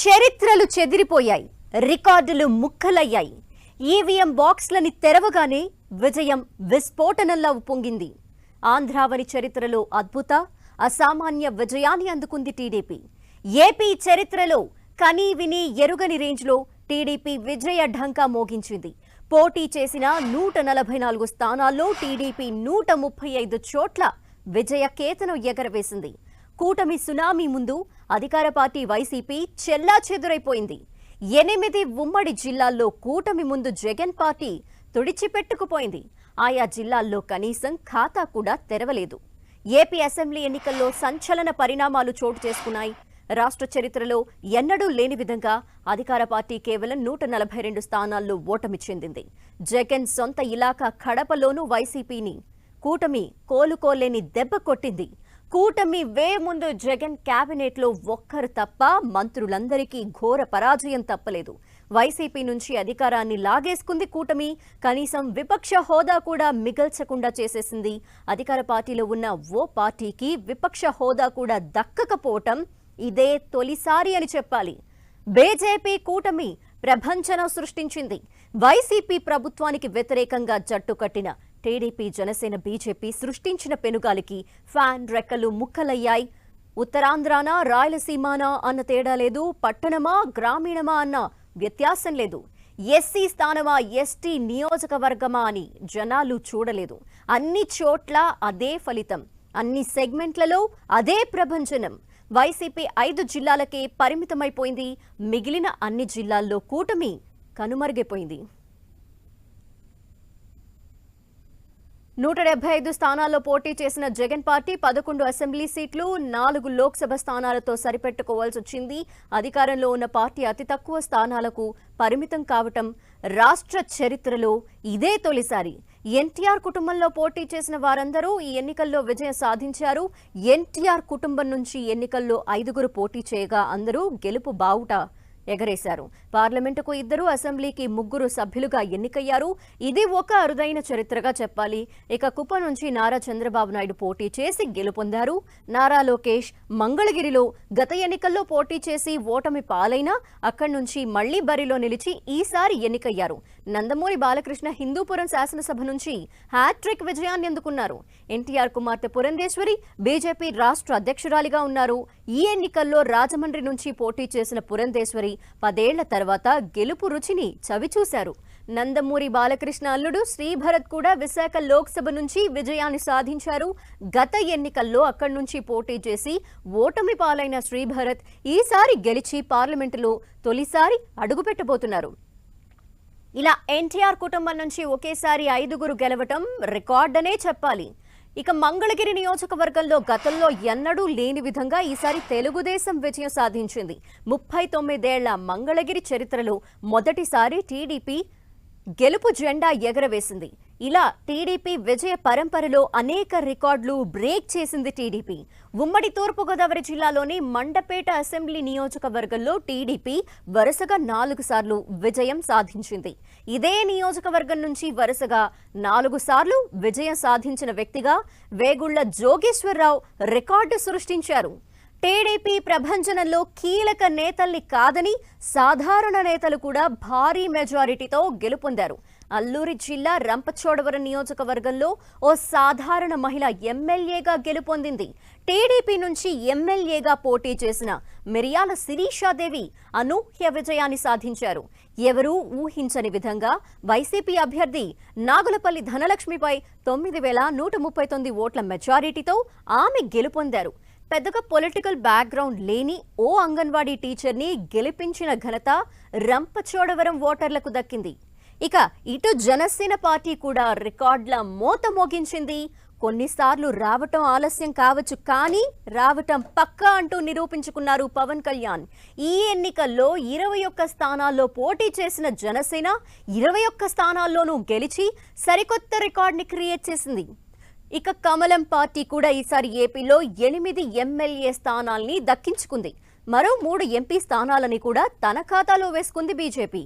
చరిత్రలు చెదిరిపోయాయి, రికార్డులు ముక్కలయ్యాయి. ఈవీఎం బాక్స్లని తెరవగానే విజయం విస్ఫోటనంలా ఉప్పొంగింది. ఆంధ్రావని చరిత్రలో అద్భుత అసామాన్య విజయాన్ని అందుకుంది టీడీపీ. ఏపీ చరిత్రలో కనీ విని ఎరుగని రేంజ్లో టీడీపీ విజయ ఢంకా మోగించింది. పోటీ చేసిన 144 స్థానాల్లో టీడీపీ 135 చోట్ల విజయ కేతనం ఎగరవేసింది. కూటమి సునామీ ముందు అధికార పార్టీ వైసీపీ చెల్లాచెదురైపోయింది. 8 ఉమ్మడి జిల్లాల్లో కూటమి ముందు జగన్ పార్టీ తుడిచిపెట్టుకుపోయింది. ఆయా జిల్లాల్లో కనీసం ఖాతా కూడా తెరవలేదు. ఏపీ అసెంబ్లీ ఎన్నికల్లో సంచలన పరిణామాలు చోటు చేసుకున్నాయి. రాష్ట్ర చరిత్రలో ఎన్నడూ లేని విధంగా అధికార పార్టీ కేవలం 142 స్థానాల్లో ఓటమి చెందింది. జగన్ సొంత ఇలాకా కడపలోనూ వైసీపీని కూటమి కోలుకోలేని దెబ్బ కొట్టింది. కూటమి ముందు జగన్ కేబినెట్లో ఒక్కరు తప్ప మంత్రులందరికీ ఘోర పరాజయం తప్పలేదు. వైసీపీ నుంచి అధికారాన్ని లాగేసుకుంది కూటమి. కనీసం విపక్ష హోదా కూడా మిగల్చకుండా చేసేసింది. అధికార పార్టీలో ఉన్న ఓ పార్టీకి విపక్ష హోదా కూడా దక్కకపోవటం ఇదే తొలిసారి అని చెప్పాలి. బీజేపీ కూటమి ప్రభంజనం సృష్టించింది. వైసీపీ ప్రభుత్వానికి వ్యతిరేకంగా జట్టు కట్టిన టీడీపీ, జనసేన, బీజేపీ సృష్టించిన పెనుగాలికి ఫ్యాన్ రెక్కలు ముక్కలయ్యాయి. ఉత్తరాంధ్రానా రాయలసీమానా అన్న తేడా లేదు, పట్టణమా గ్రామీణమా అన్న వ్యత్యాసం లేదు, ఎస్సీ స్థానమా ఎస్టీ నియోజకవర్గమా అని జనాలు చూడలేదు. అన్ని చోట్ల అదే ఫలితం, అన్ని సెగ్మెంట్లలో అదే ప్రభంజనం. వైసీపీ 5 జిల్లాలకే పరిమితమైపోయింది. మిగిలిన అన్ని జిల్లాల్లో కూటమి కనుమరుగైపోయింది. 175 స్థానాల్లో పోటీ చేసిన జగన్ పార్టీ 11 అసెంబ్లీ సీట్లు, 4 లోక్సభ స్థానాలతో సరిపెట్టుకోవాల్సి వచ్చింది. అధికారంలో ఉన్న పార్టీ అతి తక్కువ స్థానాలకు పరిమితం కావటం రాష్ట్ర చరిత్రలో ఇదే తొలిసారి. ఎన్టీఆర్ కుటుంబంలో పోటీ చేసిన వారందరూ ఈ ఎన్నికల్లో విజయం సాధించారు. ఎన్టీఆర్ కుటుంబం నుంచి ఎన్నికల్లో 5గురు పోటీ చేయగా అందరూ గెలుపు బావుట ఎగరేశారు. పార్లమెంటుకు 2, అసెంబ్లీకి 3 సభ్యులుగా ఎన్నికయ్యారు. ఇది ఒక అరుదైన చరిత్రగా చెప్పాలి. ఇక కుప్పం నుంచి నారా చంద్రబాబు నాయుడు పోటీ చేసి గెలుపొందారు. నారా లోకేష్ మంగళగిరిలో గత ఎన్నికల్లో పోటీ చేసి ఓటమి పాలైనా అక్కడి నుంచి మళ్లీ బరిలో నిలిచి ఈసారి ఎన్నికయ్యారు. నందమూరి బాలకృష్ణ హిందూపురం శాసనసభ నుంచి హ్యాట్రిక్ విజయాన్ని అందుకున్నారు. ఎన్టీఆర్ కుమార్తె పురంధేశ్వరి బీజేపీ రాష్ట్ర అధ్యక్షురాలిగా ఉన్నారు. ఈ ఎన్నికల్లో రాజమండ్రి నుంచి పోటీ చేసిన పురంధేశ్వరి 10 ఏళ్ల తర్వాత గెలుపు రుచిని చవిచూశారు. నందమూరి బాలకృష్ణ అల్లుడు శ్రీభరత్ కూడా విశాఖ లోక్సభ నుంచి విజయాన్ని సాధించారు. గత ఎన్నికల్లో అక్కడి నుంచి పోటీ చేసి ఓటమి పాలైన శ్రీభరత్ ఈసారి గెలిచి పార్లమెంటులో తొలిసారి అడుగుపెట్టబోతున్నారు. ఇలా ఎన్టీఆర్ కుటుంబం నుంచి ఒకేసారి 5గురు గెలవటం రికార్డనే చెప్పాలి. ఇక మంగళగిరి నియోజకవర్గంలో గతంలో ఎన్నడూ లేని విధంగా ఈసారి తెలుగుదేశం విజయం సాధించింది. 39 ఏళ్ల మంగళగిరి చరిత్రలో మొదటిసారి టీడీపీ గెలుపు జెండా ఎగరవేసింది. ఇలా టీడీపీ విజయ పరంపరలో అనేక రికార్డులు బ్రేక్ చేసింది టీడీపీ. ఉమ్మడి తూర్పుగోదావరి జిల్లాలోని మండపేట అసెంబ్లీ నియోజకవర్గంలో టీడీపీ వరుసగా 4 సార్లు విజయం సాధించింది. ఇదే నియోజకవర్గం నుంచి వరుసగా 4 సార్లు విజయం సాధించిన వ్యక్తిగా వేగుళ్ల జోగేశ్వరరావు రికార్డు సృష్టించారు. టీడీపీ ప్రభంజనంలో కీలక నేతల్ని కాదని సాధారణ నేతలు కూడా భారీ మెజారిటీతో గెలుపొందారు. అల్లూరి జిల్లా రంపచోడవరం నియోజకవర్గంలో ఓ సాధారణ మహిళ ఎమ్మెల్యేగా గెలుపొందింది. టీడీపీ నుంచి ఎమ్మెల్యేగా పోటీ చేసిన మిరియాల శిరీషాదేవి అనూహ్య విజయాన్ని సాధించారు. ఎవరూ ఊహించని విధంగా వైసీపీ అభ్యర్థి నాగులపల్లి ధనలక్ష్మిపై 9139 ఓట్ల మెజారిటీతో ఆమె గెలుపొందారు. పెద్దగా పొలిటికల్ బ్యాక్గ్రౌండ్ లేని ఓ అంగన్వాడీ టీచర్ని గెలిపించిన ఘనత రంపచోడవరం ఓటర్లకు దక్కింది. ఇక ఇటు జనసేన పార్టీ కూడా రికార్డుల మోత మోగించింది. కొన్నిసార్లు రావటం ఆలస్యం కావచ్చు, కానీ రావటం పక్కా అంటూ నిరూపించుకున్నారు పవన్ కళ్యాణ్. ఈ ఎన్నికల్లో 21 స్థానాల్లో పోటీ చేసిన జనసేన 21 స్థానాల్లోనూ గెలిచి సరికొత్త రికార్డుని క్రియేట్ చేసింది. ఇక కమలం పార్టీ కూడా ఈసారి ఏపీలో 8 ఎమ్మెల్యే స్థానాల్ని దక్కించుకుంది. మరో 3 ఎంపీ స్థానాలని కూడా తన ఖాతాలో వేసుకుంది బీజేపీ.